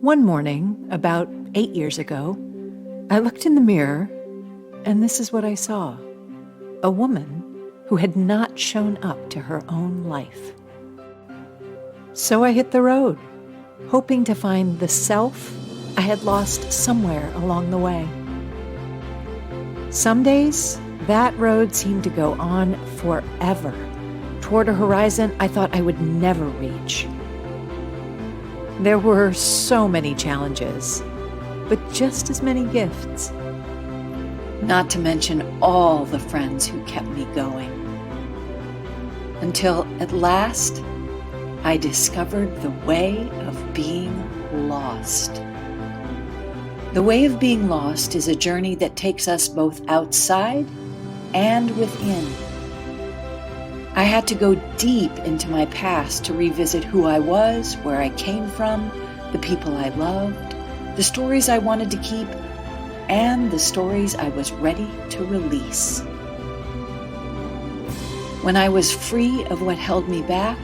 One morning, about 8 years ago, I looked in the mirror, and this is what I saw. A woman who had not shown up to her own life. So I hit the road, hoping to find the self I had lost somewhere along the way. Some days, that road seemed to go on forever, toward a horizon I thought I would never reach. There were so many challenges, but just as many gifts. Not to mention all the friends who kept me going. Until at last, I discovered the way of being lost. The way of being lost is a journey that takes us both outside and within. I had to go deep into my past to revisit who I was, where I came from, the people I loved, the stories I wanted to keep, and the stories I was ready to release. When I was free of what held me back,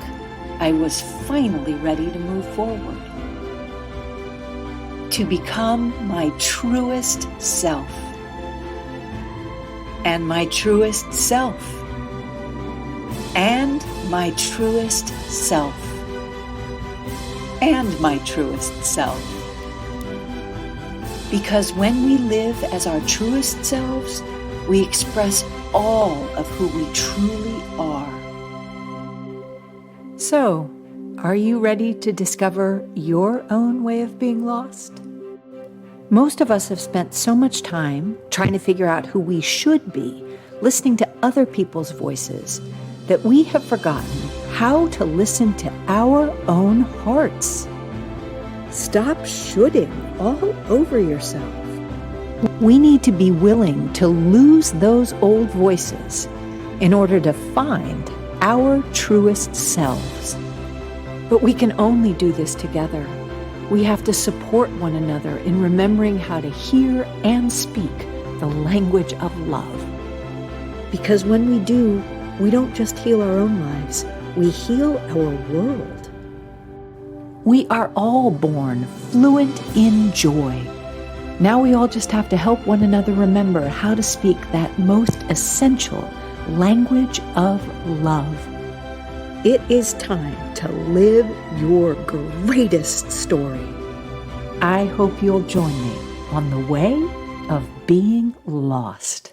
I was finally ready to move forward. To become my truest self. And my truest self. And my truest self. And my truest self. Because when we live as our truest selves, we express all of who we truly are. So, are you ready to discover your own way of being lost? Most of us have spent so much time trying to figure out who we should be, listening to other people's voices, that we have forgotten how to listen to our own hearts. Stop shoulding all over yourself. We need to be willing to lose those old voices in order to find our truest selves. But we can only do this together. We have to support one another in remembering how to hear and speak the language of love. Because when we do, we don't just heal our own lives, we heal our world. We are all born fluent in joy. Now we all just have to help one another remember how to speak that most essential language of love. It is time to live your greatest story. I hope you'll join me on the way of being lost.